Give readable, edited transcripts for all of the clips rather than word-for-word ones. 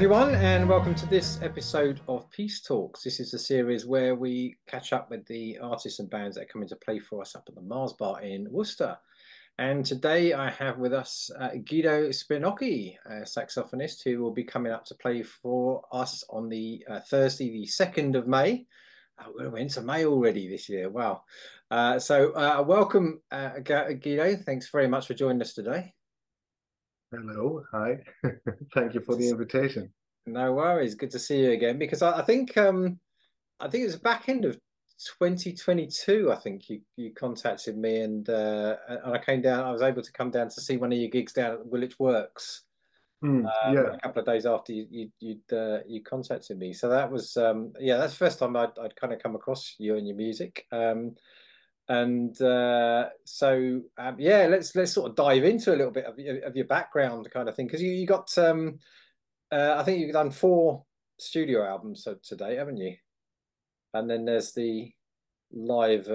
everyone, and welcome to this episode of Peace Talks. This is a series where we catch up with the artists and bands that are coming to play for us up at the Marr Bar in Worcester. And today I have with us Guido Spannocchi, a saxophonist, who will be coming up to play for us on the Thursday, the 2nd of May. We're into May already this year. Wow. Welcome, Guido. Thanks very much for joining us today. Hello, hi. Thank you for the invitation. No worries. Good to see you again. Because I think it was back end of 2022. I think you contacted me and I came down. I was able to come down to see one of your gigs down at Woolwich Works. Yeah. A couple of days after you contacted me. So that was that's the first time I'd kind of come across you and your music. Let's sort of dive into a little bit of your background kind of thing, because you got I think you've done 4 studio albums today, haven't you? And then there's the live.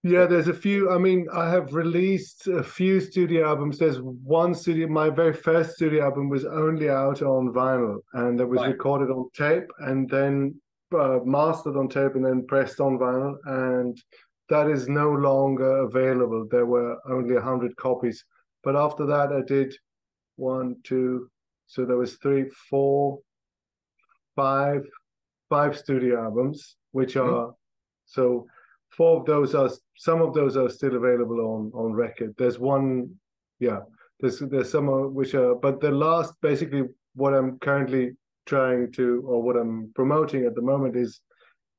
Yeah, there's a few. I mean, I have released a few studio albums. There's one studio, my very first studio album was only out on vinyl, and that was recorded on tape and then mastered on tape and then pressed on vinyl. And that is no longer available. There were only 100 copies. But after that, I did 1, 2, so there was 3, 4, 5 studio albums, which are so 4 of those are, some of those are still available on record. There's one, there's some which are, but the last, basically what I'm currently trying to, or what I'm promoting at the moment is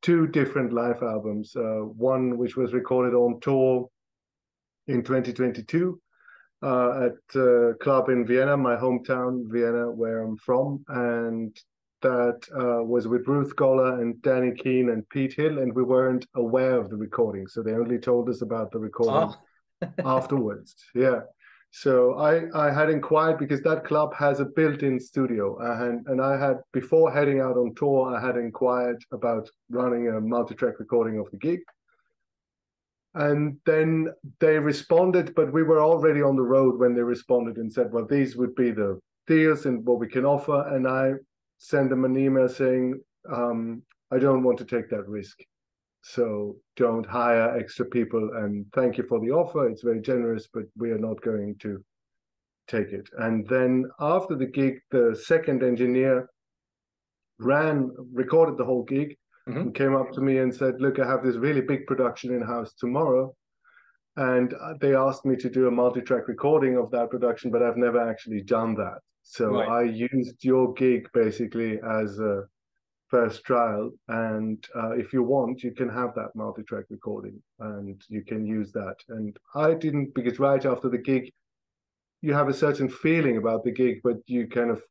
2 different live albums. One which was recorded on tour in 2022 at a club in Vienna, my hometown, Vienna, where I'm from. And that was with Ruth Goller and Danny Keane and Pete Hill, and we weren't aware of the recording. So they only told us about the recording afterwards. Yeah. So I had inquired because that club has a built-in studio, and I had, before heading out on tour, I had inquired about running a multi-track recording of the gig. And then they responded, but we were already on the road when they responded and said, well, these would be the deals and what we can offer. And I sent them an email saying, I don't want to take that risk. So don't hire extra people, and thank you for the offer. It's very generous, but we are not going to take it. And then after the gig, the second engineer recorded the whole gig and came up to me and said, look, I have this really big production in-house tomorrow. And they asked me to do a multi-track recording of that production, but I've never actually done that. So I used your gig basically as a first trial, and if you want, you can have that multi-track recording and you can use that. And I didn't, because right after the gig you have a certain feeling about the gig, but you kind of,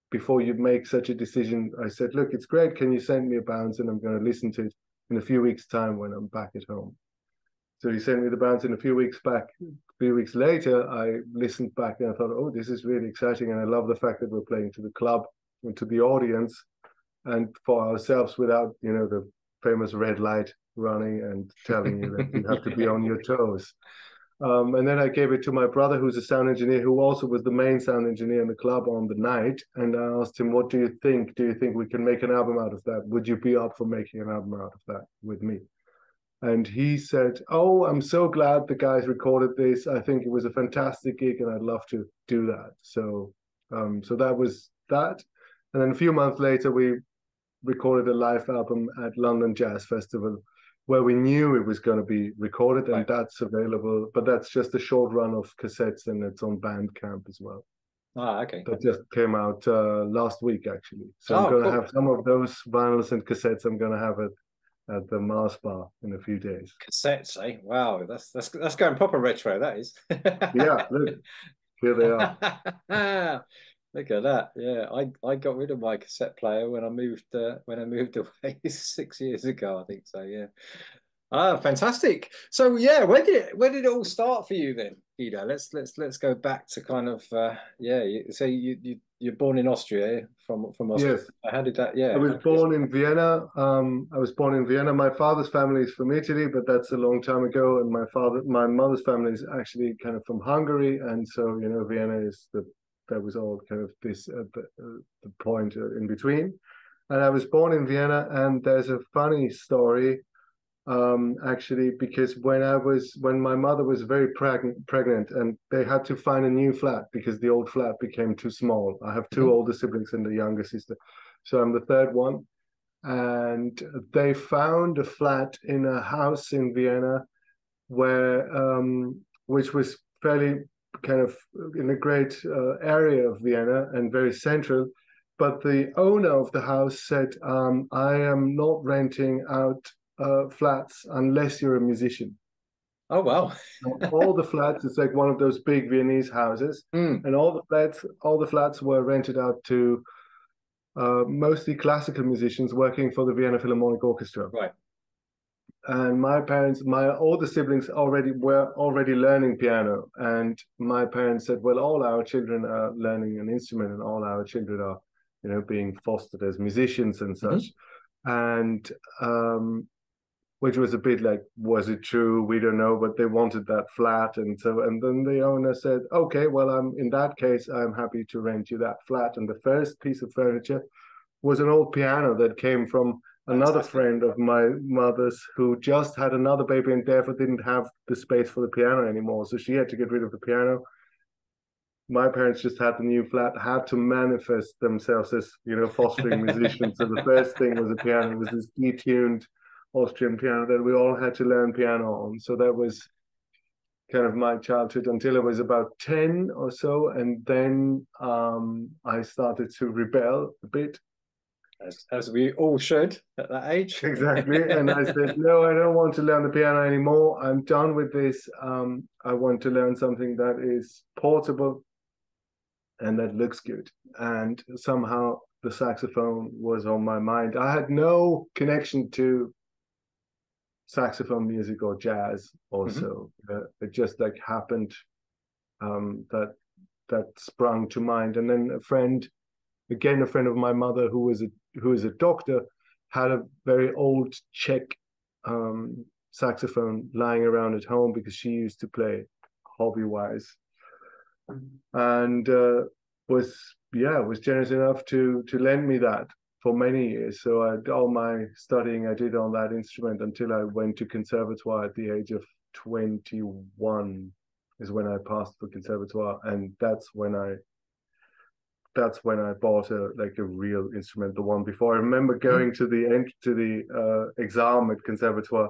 before you make such a decision, I said, look, it's great, can you send me a bounce and I'm going to listen to it in a few weeks time when I'm back at home. So he sent me the bounce in a few weeks later. I listened back and I thought, oh, this is really exciting, and I love the fact that we're playing to the club and to the audience and for ourselves without, the famous red light running and telling you that you have to be on your toes. And then I gave it to my brother, who's a sound engineer, who also was the main sound engineer in the club on the night. And I asked him, what do you think? Do you think we can make an album out of that? Would you be up for making an album out of that with me? And he said, oh, I'm so glad the guys recorded this. I think it was a fantastic gig and I'd love to do that. So that was that. And then a few months later, we recorded a live album at London Jazz Festival, where we knew it was going to be recorded, and that's available, but that's just a short run of cassettes, and it's on Bandcamp as well. Okay. That just came out last week, actually. So I'm going to have some of those vinyls and cassettes I'm going to have at the Marr Bar in a few days. Cassettes, eh? Wow, that's going proper retro, that is. Yeah, look, here they are. Look at that. Yeah, I got rid of my cassette player when I moved away 6 years ago, I think so. Yeah. Ah, fantastic. So yeah, where did it all start for you then, Guido? Let's go back to kind of so you're born in Austria, from Austria. Yes. How did that? Yeah. I was born in Vienna. My father's family is from Italy, but that's a long time ago. And my mother's family is actually kind of from Hungary, and so Vienna is the all kind of this the point in between. And I was born in Vienna, and there's a funny story, actually, because when my mother was very pregnant, and they had to find a new flat because the old flat became too small. I have two older siblings and a younger sister, so I'm the third one. And they found a flat in a house in Vienna where which was fairly kind of in a great area of Vienna and very central. But the owner of the house said, I am not renting out flats unless you're a musician. Oh, wow. All the flats, it's like one of those big Viennese houses, and all the flats were rented out to mostly classical musicians working for the Vienna Philharmonic Orchestra. Right. And my older siblings were already learning piano, and my parents said, well, all our children are learning an instrument, and all our children are, being fostered as musicians and such. And which was a bit like, was it true? We don't know, but they wanted that flat. And then the owner said, okay, well, in that case, I'm happy to rent you that flat. And the first piece of furniture was an old piano that came from another friend of my mother's, who just had another baby and therefore didn't have the space for the piano anymore. So she had to get rid of the piano. My parents just had the new flat, had to manifest themselves as, fostering musicians. So the first thing was a piano. It was this detuned Austrian piano that we all had to learn piano on. So that was kind of my childhood until I was about 10 or so. And then I started to rebel a bit. As we all should at that age. Exactly. And I said, no, I don't want to learn the piano anymore. I'm done with this. I want to learn something that is portable and that looks good. And somehow the saxophone was on my mind. I had no connection to saxophone music or jazz also. It just like happened, that sprung to mind. And then a friend of my mother who is a doctor had a very old Czech saxophone lying around at home because she used to play hobby-wise, and was generous enough to lend me that for many years. So all my studying I did on that instrument until I went to conservatoire at the age of 21 is when I passed for conservatoire, and that's when I bought a real instrument, the one before. I remember going to the exam at conservatoire,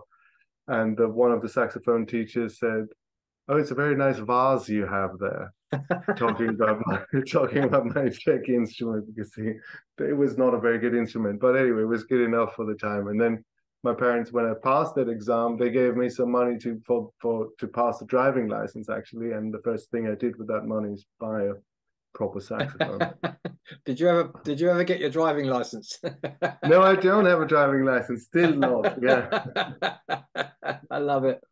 and one of the saxophone teachers said, "Oh, it's a very nice vase you have there." talking about my Czech instrument, because it was not a very good instrument, but anyway, it was good enough for the time. And then my parents, when I passed that exam, they gave me some money to pass the driving license, actually. And the first thing I did with that money is buy a proper saxophone. Did you ever get your driving license? No, I don't have a driving license. Still not. Yeah. I love it.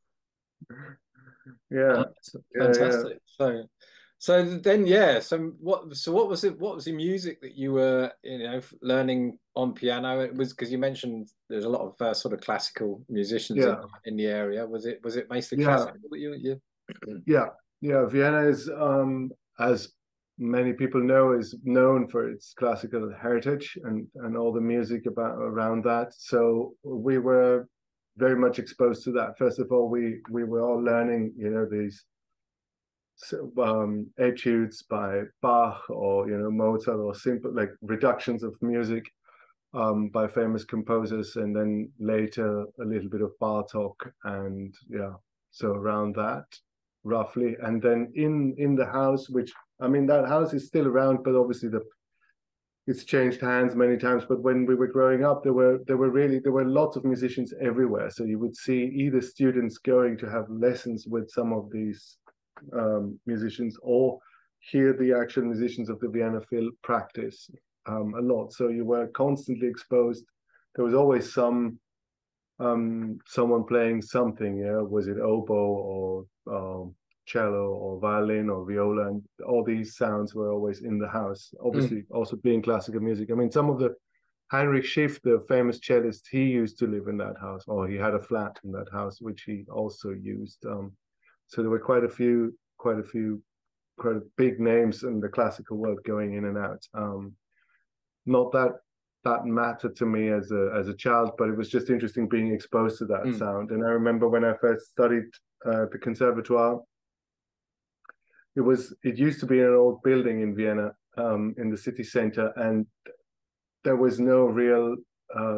Yeah. Fantastic. Yeah. So then, yeah. So what was it? What was the music that you were, learning on piano? It was because you mentioned there's a lot of sort of classical musicians in the area. Was it mostly classical that you? Yeah. Vienna is, as many people know, is known for its classical heritage and all the music around that. So we were very much exposed to that. First of all, we were all learning, these etudes by Bach or Mozart, or simple like reductions of music by famous composers, and then later a little bit of Bartok, and so around that roughly. And then in the house, which that house is still around, but obviously it's changed hands many times. But when we were growing up, there were lots of musicians everywhere. So you would see either students going to have lessons with some of these musicians, or hear the actual musicians of the Vienna Phil practice a lot. So you were constantly exposed. There was always someone playing something. Was it oboe or cello or violin or viola, and all these sounds were always in the house. Obviously, also being classical music. Some of the Heinrich Schiff, the famous cellist, he used to live in that house, or he had a flat in that house, which he also used. So there were quite a few quite big names in the classical world going in and out. Not that that mattered to me as a child, but it was just interesting being exposed to that sound. And I remember when I first studied the conservatoire, it used to be an old building in Vienna, in the city center, and there was no real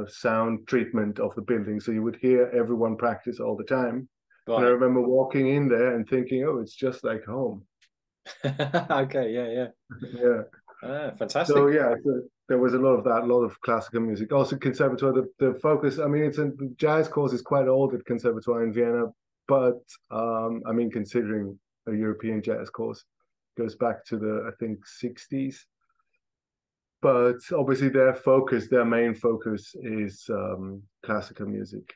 sound treatment of the building, so you would hear everyone practice all the time. Right. And I remember walking in there and thinking, oh, it's just like home. Okay, yeah. Fantastic. So yeah, there was a lot of that, a lot of classical music. Also conservatoire, the focus, I mean, the jazz course is quite old at conservatoire in Vienna, but I mean, considering a European jazz course, goes back to the, I think, 60s. But obviously their main focus is classical music.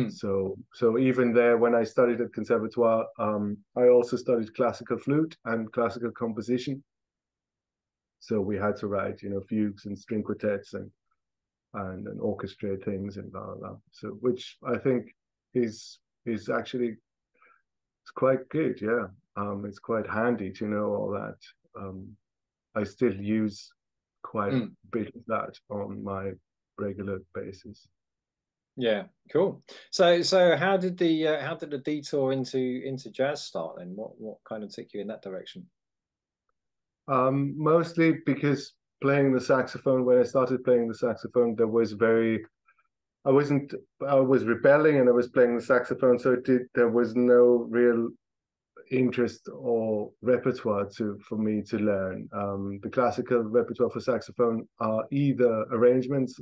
So even there, when I studied at conservatoire, I also studied classical flute and classical composition. So we had to write, fugues and string quartets and orchestrate things and blah blah blah. So which I think is actually it's quite good. Yeah, it's quite handy to know all that. I still use quite a bit of that on my regular basis. Yeah, cool. So how did the detour into jazz start then? What kind of took you in that direction? Mostly because playing the saxophone, when I started playing the saxophone, I was rebelling and I was playing the saxophone, so there was no real interest or repertoire for me to learn. The classical repertoire for saxophone are either arrangements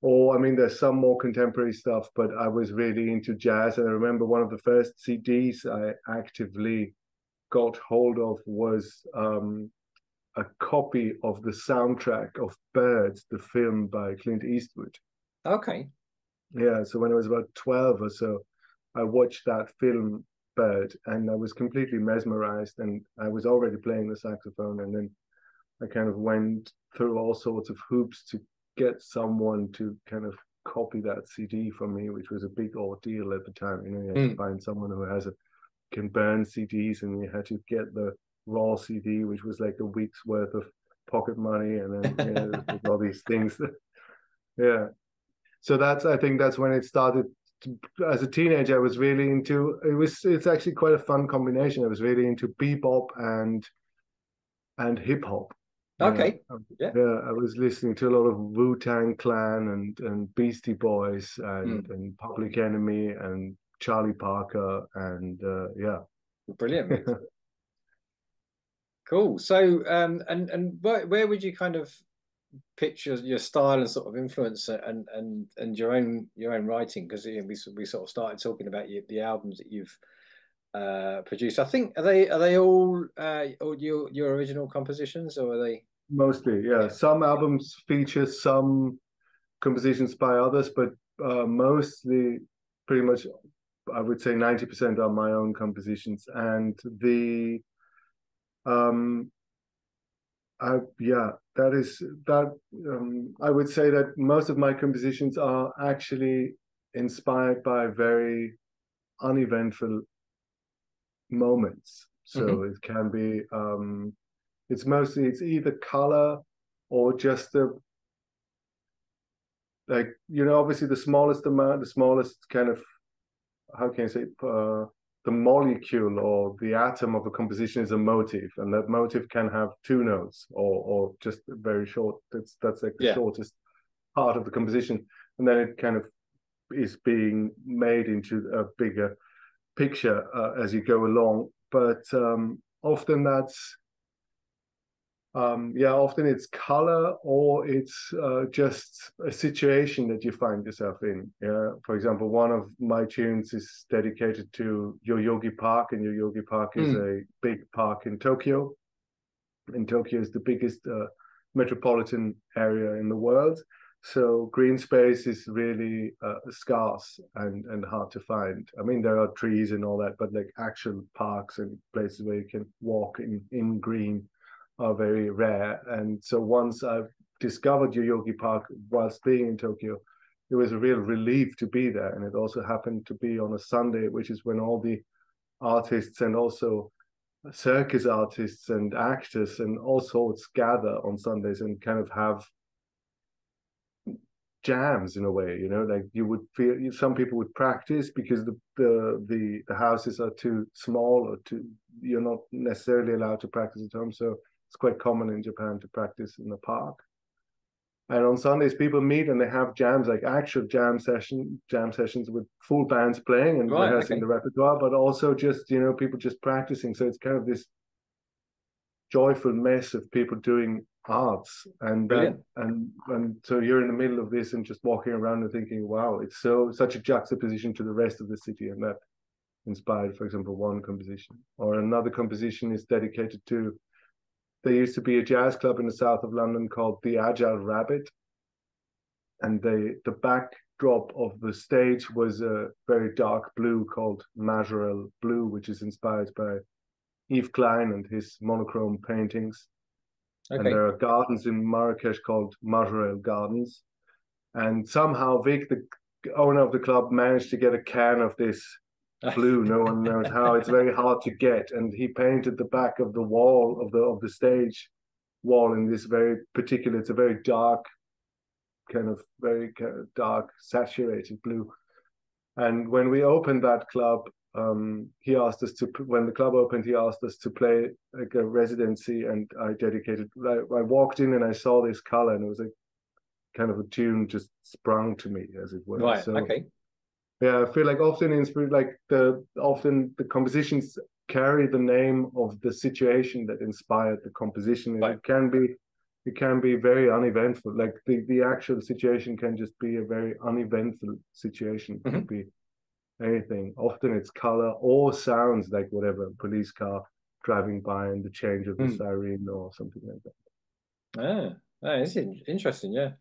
or, I mean, there's some more contemporary stuff, but I was really into jazz. And I remember one of the first CDs I actively got hold of was a copy of the soundtrack of Birds, the film by Clint Eastwood. Okay. Yeah, so when I was about 12 or so, I watched that film Bird, and I was completely mesmerized, and I was already playing the saxophone, and then I kind of went through all sorts of hoops to get someone to kind of copy that CD for me, which was a big ordeal at the time. You had to find someone who can burn CDs, and you had to get the raw CD, which was like a week's worth of pocket money, and then all these things. Yeah. So I think that's when it started. As a teenager, I was really into it's actually quite a fun combination. I was really into bebop and hip hop. Okay. Yeah, I was listening to a lot of Wu-Tang Clan and Beastie Boys and Public Enemy and Charlie Parker and yeah. Brilliant. Cool. So and where would you kind of picture your style and sort of influence and your own writing? Because we sort of started talking about the albums that you've produced. I think are they all your original compositions, or are they mostly? Yeah, some albums feature some compositions by others, but mostly, pretty much, I would say 90% are my own compositions. And I would say that most of my compositions are actually inspired by very uneventful moments. So it can be it's either color or just obviously the smallest kind of, how can I say, the molecule or the atom of a composition is a motive, and that motive can have two notes or just very short. That's like the shortest part of the composition, and then it kind of is being made into a bigger picture as you go along. But often often it's color or it's just a situation that you find yourself in. Yeah, for example, one of my tunes is dedicated to Yoyogi Park, and Yoyogi Park is a big park in Tokyo. And Tokyo is the biggest metropolitan area in the world. So green space is really scarce and hard to find. I mean, there are trees and all that, but like actual parks and places where you can walk in green are very rare. And so once I've discovered Yoyogi Park whilst being in Tokyo, it was a real relief to be there. And it also happened to be on a Sunday, which is when all the artists and also circus artists and actors and all sorts gather on Sundays and kind of have jams in a way, you know, like you would feel some people would practice because the houses are too small or too, you're not necessarily allowed to practice at home. So it's quite common in Japan to practice in the park. And on Sundays, people meet and they have jams, like actual jam sessions with full bands playing and rehearsing the repertoire, but also just, you know, people just practicing. So it's kind of this joyful mess of people doing arts, and so you're in the middle of this and just walking around and thinking, wow, it's such a juxtaposition to the rest of the city, and that inspired, for example, one composition. Or another composition is dedicated to, there used to be a jazz club in the south of London called the Agile Rabbit, and the backdrop of the stage was a very dark blue called Majorelle blue, which is inspired by Yves Klein and his monochrome paintings. Okay. And there are gardens in Marrakesh called Majorelle Gardens. And somehow Vic, the owner of the club, managed to get a can of this blue. No one knows how. It's very hard to get. And he painted the back of the wall of the stage wall in this very particular, it's a very dark, very dark, saturated blue. And when we opened that club, he asked us to, when the club opened, he asked us to play like a residency, and I walked in and I saw this color, and it was like kind of a tune just sprung to me, as it were. Right. So, okay. Yeah, I feel like often the compositions carry the name of the situation that inspired the composition, and right. It can be very uneventful. Like the actual situation can just be a very uneventful situation. It could be anything. Often it's color or sounds, like whatever, police car driving by and the change of the siren or something like that. It's interesting, yeah.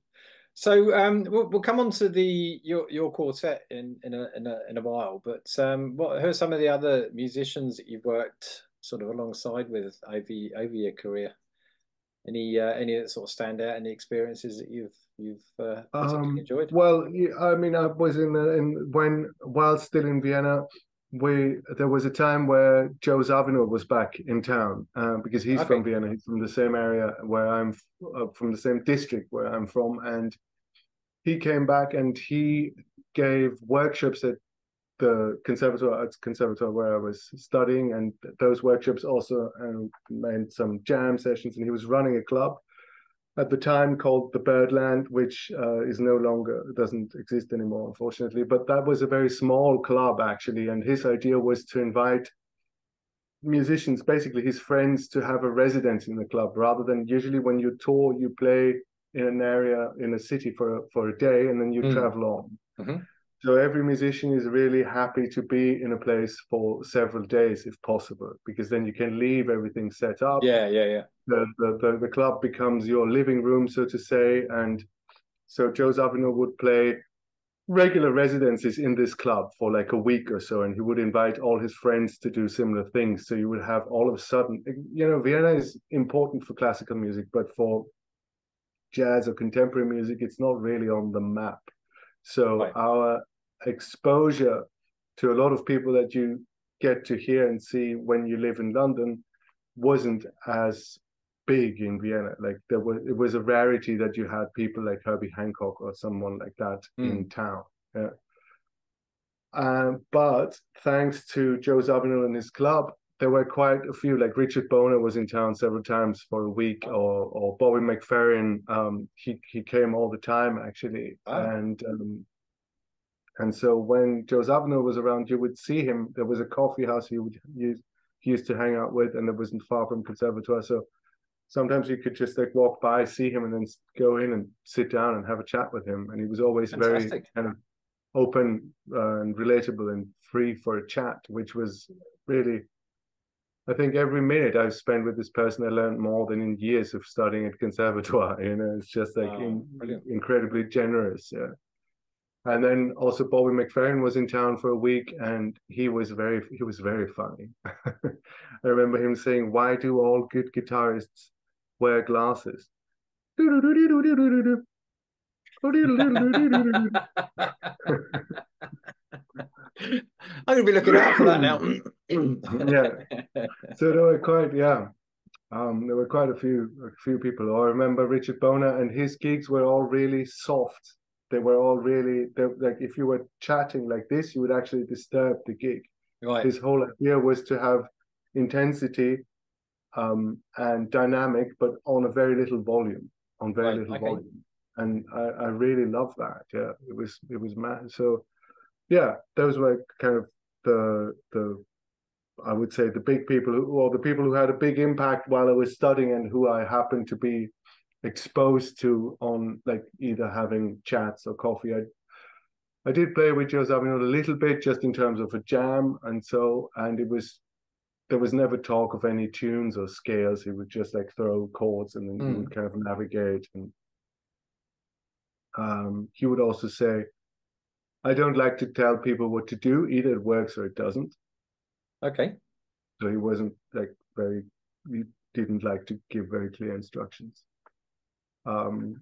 So we'll come on to your quartet in a while, but who are some of the other musicians that you've worked sort of alongside with over your career? Any that sort of stand out? Any experiences that you've particularly enjoyed? Well, I mean, I was while still in Vienna, there was a time where Joe Zawinul was back in town because he's from Vienna. He's from the same area where I'm from, the same district where I'm from, and he came back and he gave workshops at the conservatoire where I was studying, and those workshops also meant some jam sessions. And he was running a club at the time called the Birdland, which is no longer, doesn't exist anymore, unfortunately. But that was a very small club, actually. And his idea was to invite musicians, basically his friends, to have a residence in the club, rather than usually when you tour, you play in an area, in a city for a day, and then you travel on. Mm-hmm. So every musician is really happy to be in a place for several days, if possible, because then you can leave everything set up. Yeah. The club becomes your living room, so to say. And so Joe Zawinul would play regular residencies in this club for like a week or so, and he would invite all his friends to do similar things. So you would have all of a sudden, you know, Vienna is important for classical music, but for jazz or contemporary music, it's not really on the map. So our exposure to a lot of people that you get to hear and see when you live in London wasn't as big in Vienna. Like it was a rarity that you had people like Herbie Hancock or someone like that in town. Yeah. But thanks to Joe Zawinul and his club, there were quite a few, like Richard Boner was in town several times for a week, or Bobby McFerrin. He came all the time, actually. And so when Joe Zawinul was around, you would see him. There was a coffee house he used to hang out with, and it wasn't far from Conservatoire. So sometimes you could just like walk by, see him, and then go in and sit down and have a chat with him. And he was always very kind of open and relatable and free for a chat, which was really, I think every minute I've spent with this person, I learned more than in years of studying at Conservatoire. You know, it's just like incredibly generous. Yeah. And then also Bobby McFerrin was in town for a week, and he was very funny. I remember him saying, "Why do all good guitarists wear glasses?" I'm going to be looking out for that now. Yeah. So there were quite, yeah, there were quite a few people. I remember Richard Bona, and his gigs were all really soft. They were all really like if you were chatting like this, you would actually disturb the gig. Right, His whole idea was to have intensity and dynamic, but on a very little volume, on very right, little okay. volume. And I really love that. Yeah, it was mad. So yeah, those were kind of the I would say the big people or the people who had a big impact while I was studying and who I happened to be exposed to on like either having chats or coffee. I did play with Joe Zawinul a little bit just in terms of a jam and it was there was never talk of any tunes or scales. He would just like throw chords and then you Mm. would kind of navigate. And he would also say, I don't like to tell people what to do. Either it works or it doesn't. Okay. So he wasn't like he didn't like to give very clear instructions. Um,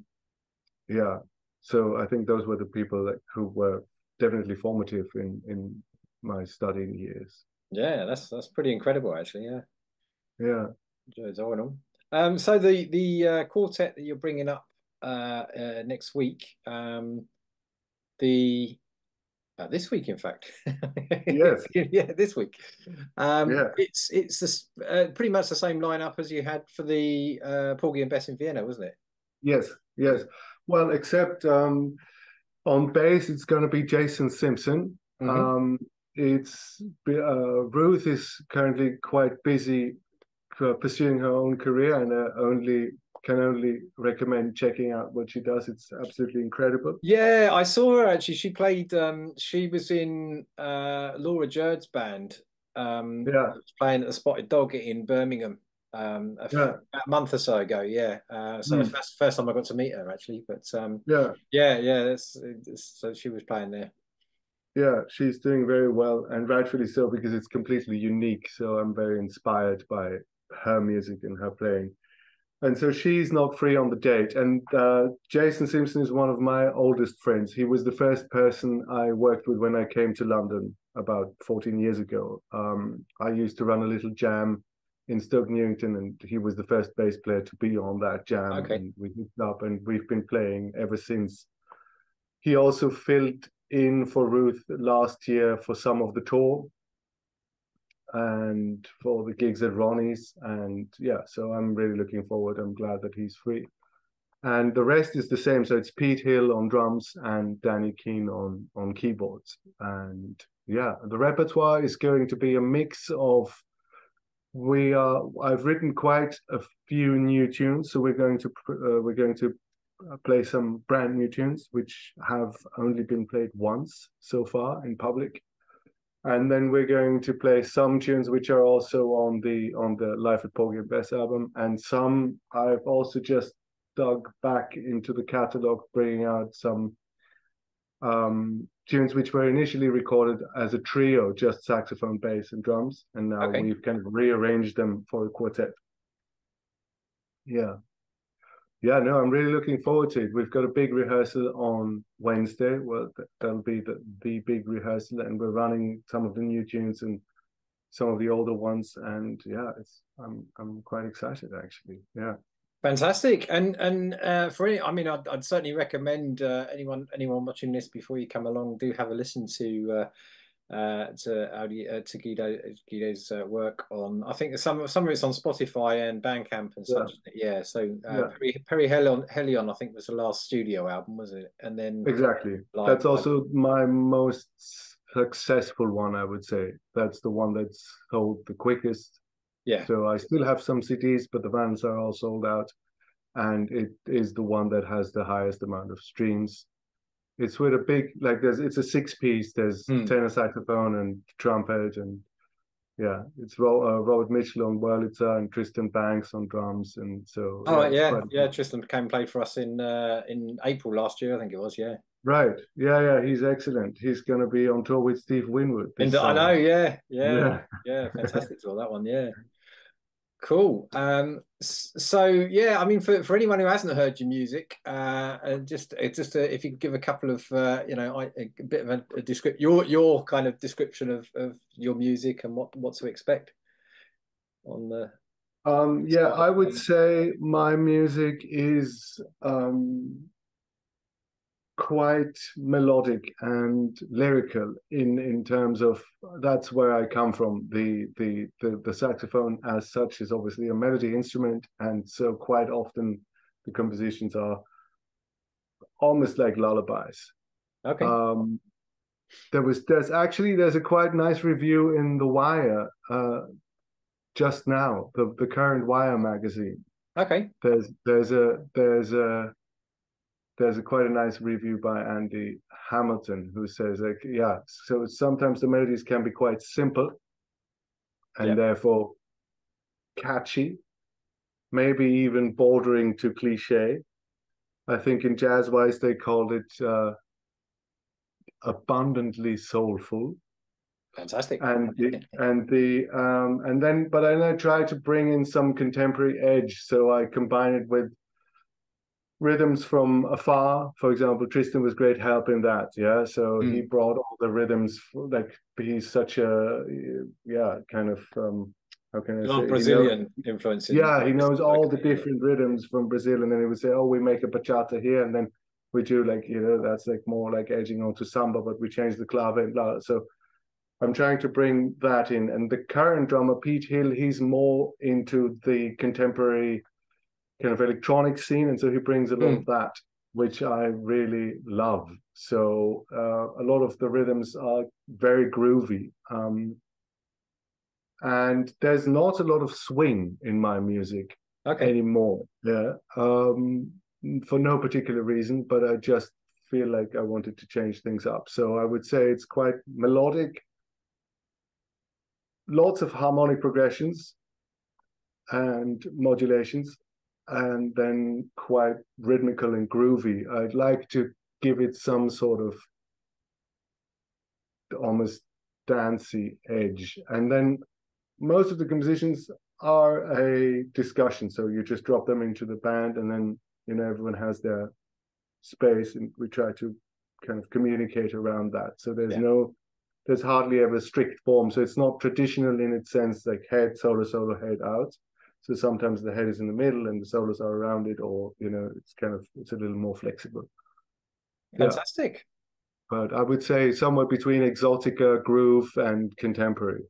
yeah. So I think those were the people like, who were definitely formative in my studying years. Yeah, that's pretty incredible, actually. Yeah, Yeah. Joe Zawinul. So the quartet that you're bringing up next week, the this week, in fact. Yes. Yeah, this week. Yeah. It's this, pretty much the same lineup as you had for the Porgy and Bess in Vienna, wasn't it? Yes. Yes. Well, except on bass, it's going to be Jason Simpson. Hmm. Um, it's Ruth is currently quite busy pursuing her own career, and only can only recommend checking out what she does. It's absolutely incredible. Yeah, I saw her actually. She played. She was in Laura Jurd's band. Yeah, Playing at the Spotted Dog in Birmingham. yeah, About a month or so ago. Yeah. So mm, first time I got to meet her actually. But yeah, yeah, yeah. So she was playing there. yeah. She's doing very well, and rightfully so because it's completely unique. So I'm very inspired by her music and her playing. And so she's not free on the date. And Jason Simpson is one of my oldest friends. He was the first person I worked with when I came to London about 14 years ago. I used to run a little jam in Stoke Newington, and he was the first bass player to be on that jam. Okay. And we hooked up, and we've been playing ever since. He also filled in for Ruth last year for some of the tour and for the gigs at Ronnie's. And yeah, so I'm really looking forward. I'm glad that he's free. And the rest is the same. So it's Pete Hill on drums and Danny Keane on keyboards. And yeah, the repertoire is going to be a mix of I've written quite a few new tunes, so we're going to play some brand new tunes which have only been played once so far in public. And then we're going to play some tunes which are also on the Life at Porgy Bess album, and some I've also just dug back into the catalog, bringing out some tunes which were initially recorded as a trio, just saxophone, bass, and drums, and now Okay. we've kind of rearranged them for a quartet. Yeah, yeah, no, I'm really looking forward to it. We've got a big rehearsal on Wednesday. Well, that'll be the big rehearsal, and we're running some of the new tunes and some of the older ones, and yeah, I'm quite excited actually. Yeah, Fantastic. And for any, I mean, I'd certainly recommend anyone watching this before you come along, do have a listen to Guido's work on. I think some of it's on Spotify and Bandcamp and yeah, such. Yeah. So yeah, Perry Helion, I think was the last studio album, was it? And then exactly. live That's live. also my most successful one, I would say. That's the one that's sold the quickest. Yeah. So I still have some CDs, but the bands are all sold out, and it is the one that has the highest amount of streams. It's with a big like it's a six piece. There's Hmm. tenor saxophone and trumpet and yeah, it's Robert Mitchell on Wurlitzer and Tristan Banks on drums, and so Oh yeah, it's yeah, quite yeah. Tristan came and played for us in April last year, I think it was. Yeah. right. Yeah, yeah, he's excellent. He's gonna be on tour with Steve Winwood And this I know. summer. Yeah, yeah, Yeah, yeah. Fantastic for that one. Yeah. Cool. So yeah, I mean, for anyone who hasn't heard your music, if you could give a couple of a bit of a description, your kind of description of your music and what to expect. on the Yeah, I would say my music is quite melodic and lyrical in terms of that's where I come from. The saxophone as such is obviously a melody instrument, and so quite often the compositions are almost like lullabies. Okay. There's a quite nice review in The Wire just now, the current Wire magazine. Okay. There's a quite a nice review by Andy Hamilton who says like, yeah, so sometimes the melodies can be quite simple and therefore catchy, maybe even bordering to cliche. I think in jazz wise they called it abundantly soulful. Fantastic. But then I try to bring in some contemporary edge, so I combine it with rhythms from afar. For example, Tristan was great help in that. Yeah, so he brought all the rhythms. Like he's such a kind of how can I say? Brazilian influence. Yeah, he knows all the different rhythms from Brazil, and then he would say, "Oh, we make a bachata here," and then we do like that's like more like edging onto samba, but we change the clave and blah. So I'm trying to bring that in. And the current drummer, Pete Hill, he's more into the contemporary kind of electronic scene. And so he brings a lot of that, which I really love. So a lot of the rhythms are very groovy. And there's not a lot of swing in my music anymore. Yeah. For no particular reason, but I just feel like I wanted to change things up. So I would say it's quite melodic, lots of harmonic progressions and modulations, and then quite rhythmical and groovy. I'd like to give it some sort of almost dancey edge. And then most of the compositions are a discussion. So you just drop them into the band, and then everyone has their space, and we try to kind of communicate around that. So there's hardly ever strict form. So it's not traditional in its sense, like head, solo, solo, head out. So sometimes the head is in the middle and the solos are around it, or it's a little more flexible. Fantastic. Yeah. But I would say somewhere between exotica, groove, and contemporary.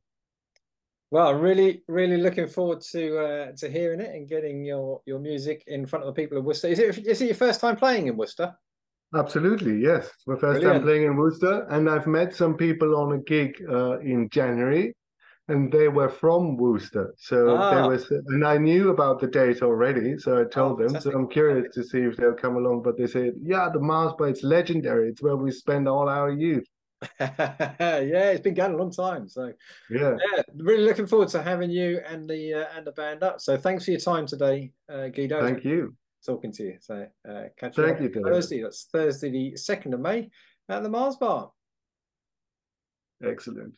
Well, I'm really, really looking forward to hearing it and getting your music in front of the people of Worcester. Is it your first time playing in Worcester? Absolutely, yes. It's my first time playing in Worcester, and I've met some people on a gig in January, and they were from Worcester. So they were, and I knew about the date already, so I told them. So I'm curious to see if they'll come along. But they said, yeah, the Marr, it's legendary. It's where we spend all our youth. Yeah, it's been going a long time. So yeah, really looking forward to having you and the band up. So thanks for your time today, Guido. Thank you. Talking to you. So catch you up Thursday. That's Thursday, the 2nd of May at the Mars Bar. Excellent.